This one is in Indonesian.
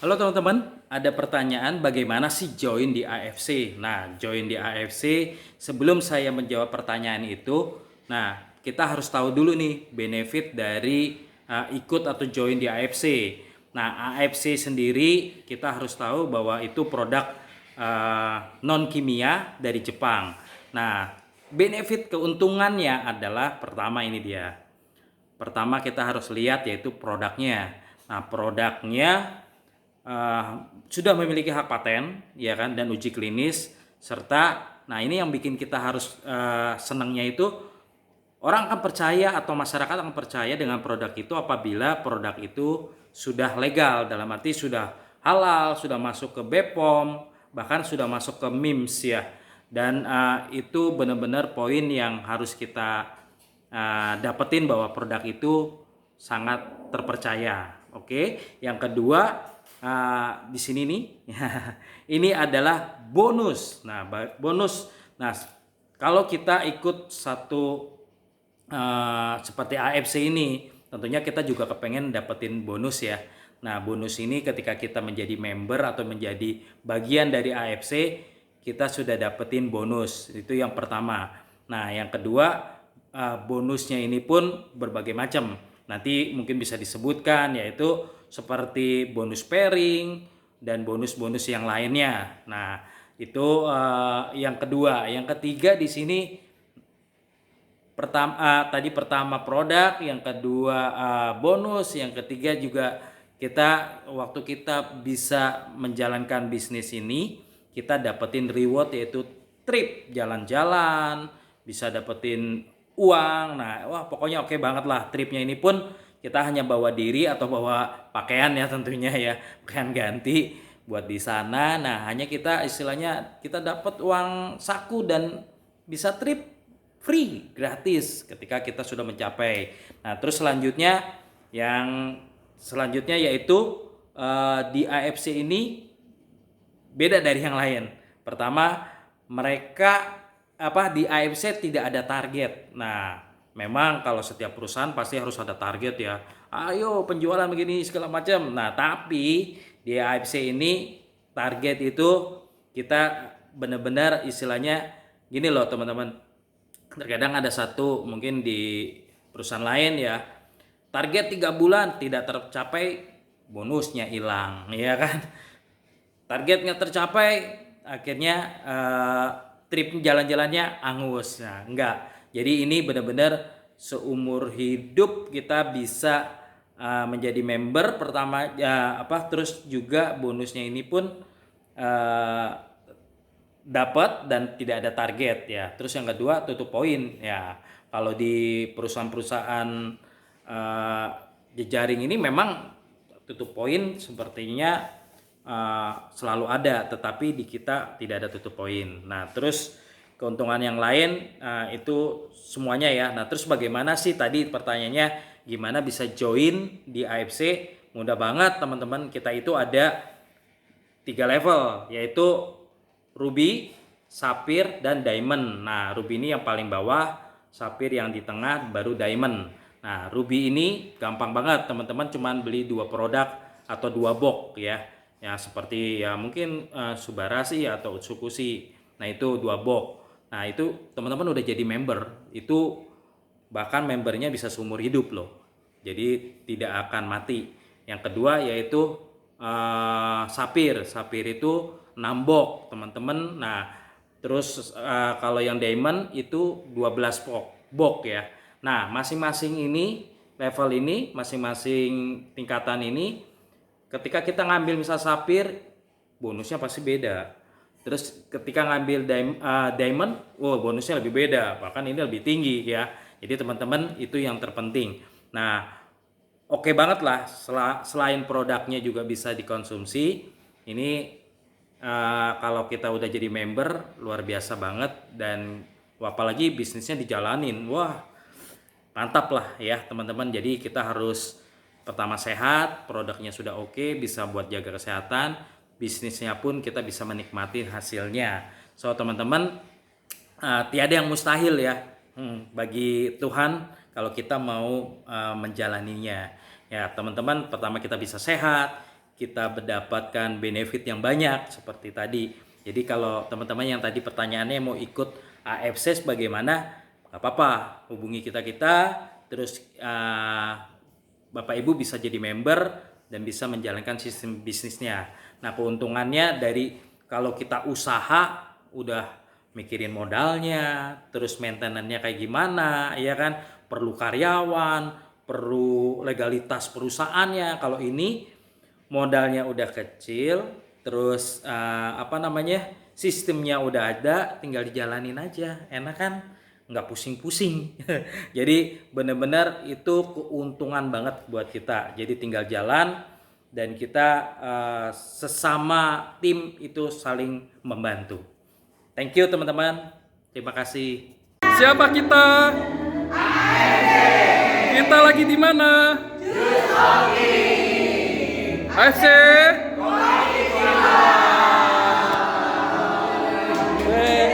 Halo teman-teman, ada pertanyaan bagaimana sih join di AFC? Nah, join di AFC, sebelum saya menjawab pertanyaan itu, nah kita harus tahu dulu nih benefit dari ikut atau join di AFC. Nah, AFC sendiri kita harus tahu bahwa itu produk non kimia dari Jepang. Nah, benefit keuntungannya adalah pertama ini dia. Pertama kita harus lihat yaitu produknya. Nah, produknya sudah memiliki hak paten ya kan dan uji klinis serta nah ini yang bikin kita harus senangnya itu orang akan percaya atau masyarakat akan percaya dengan produk itu apabila produk itu sudah legal, dalam arti sudah halal, sudah masuk ke BPOM, bahkan sudah masuk ke MIMS ya. Dan itu benar-benar poin yang harus kita dapetin bahwa produk itu sangat terpercaya. Oke, yang kedua di sini nih, ini adalah bonus. Nah, bonus. Nah, kalau kita ikut satu seperti AFC ini, tentunya kita juga kepengen dapetin bonus ya. Nah, bonus ini ketika kita menjadi member atau menjadi bagian dari AFC, kita sudah dapetin bonus. Itu yang pertama. Nah, yang kedua, bonusnya ini pun berbagai macam. Nanti mungkin bisa disebutkan yaitu seperti bonus pairing dan bonus-bonus yang lainnya. Nah, itu yang kedua. Yang ketiga di sini pertama produk, yang kedua bonus, yang ketiga juga kita waktu kita bisa menjalankan bisnis ini kita dapetin reward yaitu trip jalan-jalan, bisa dapetin uang. Nah, wah pokoknya oke banget lah tripnya ini pun kita hanya bawa diri atau bawa pakaian ya tentunya ya, pakaian ganti buat di sana. Nah, hanya kita istilahnya kita dapat uang saku dan bisa trip free gratis ketika kita sudah mencapai. Nah, terus selanjutnya yaitu di AFC ini beda dari yang lain. Pertama, mereka di AFC tidak ada target. Nah, memang kalau setiap perusahaan pasti harus ada target ya. Ayo penjualan begini segala macam. Nah, tapi di AFC ini target itu kita benar-benar istilahnya gini loh teman-teman. Terkadang ada satu mungkin di perusahaan lain ya target 3 bulan tidak tercapai bonusnya hilang ya kan, target nggak tercapai akhirnya trip jalan-jalannya angus. Nah enggak, jadi ini benar-benar seumur hidup kita bisa menjadi member pertama terus juga bonusnya ini pun dapat dan tidak ada target ya. Terus yang kedua tutup poin ya. Kalau di perusahaan-perusahaan jejaring ini memang tutup poin sepertinya selalu ada, tetapi di kita tidak ada tutup poin. Nah, terus keuntungan yang lain itu semuanya ya. Nah, terus bagaimana sih tadi pertanyaannya gimana bisa join di AFC? Mudah banget teman-teman, kita itu ada 3 level yaitu Ruby, Sapphire, dan Diamond. Nah, Ruby ini yang paling bawah, Sapphire yang di tengah, baru Diamond. Nah, Ruby ini gampang banget teman-teman, cuman beli 2 produk atau 2 box ya. Ya seperti ya mungkin Subarashi atau Utsukushi. Nah, itu 2 box. Nah, itu teman-teman udah jadi member. Itu bahkan membernya bisa seumur hidup loh. Jadi tidak akan mati. Yang kedua yaitu Sapphire. Sapphire itu 6 box teman-teman. Nah, terus kalau yang Diamond itu 12 box ya. Nah, masing-masing ini level ini, masing-masing tingkatan ini ketika kita ngambil misal Sapphire bonusnya pasti beda. Terus ketika ngambil Diamond, bonusnya lebih beda, bahkan ini lebih tinggi ya. Jadi teman-teman itu yang terpenting. Nah, oke banget lah selain produknya juga bisa dikonsumsi. Ini kalau kita udah jadi member luar biasa banget dan apalagi bisnisnya dijalanin. Wah, mantap lah ya teman-teman. Jadi kita harus pertama sehat, produknya sudah oke, bisa buat jaga kesehatan, bisnisnya pun kita bisa menikmati hasilnya. So teman-teman, tiada yang mustahil ya bagi Tuhan kalau kita mau menjalaninya. Ya teman-teman, pertama kita bisa sehat, kita mendapatkan benefit yang banyak seperti tadi. Jadi kalau teman-teman yang tadi pertanyaannya mau ikut AFC bagaimana, nggak apa-apa, hubungi kita terus Bapak Ibu bisa jadi member dan bisa menjalankan sistem bisnisnya. Nah, keuntungannya dari kalau kita usaha udah mikirin modalnya, terus maintenance-nya kayak gimana, ya kan? Perlu karyawan, perlu legalitas perusahaannya. Kalau ini modalnya udah kecil, terus sistemnya udah ada, tinggal dijalanin aja, enak kan? Nggak pusing-pusing. Jadi benar-benar itu keuntungan banget buat kita. Jadi tinggal jalan dan kita sesama tim itu saling membantu. Thank you teman-teman. Terima kasih. Siapa kita? Kita lagi di mana? AFC. Hey.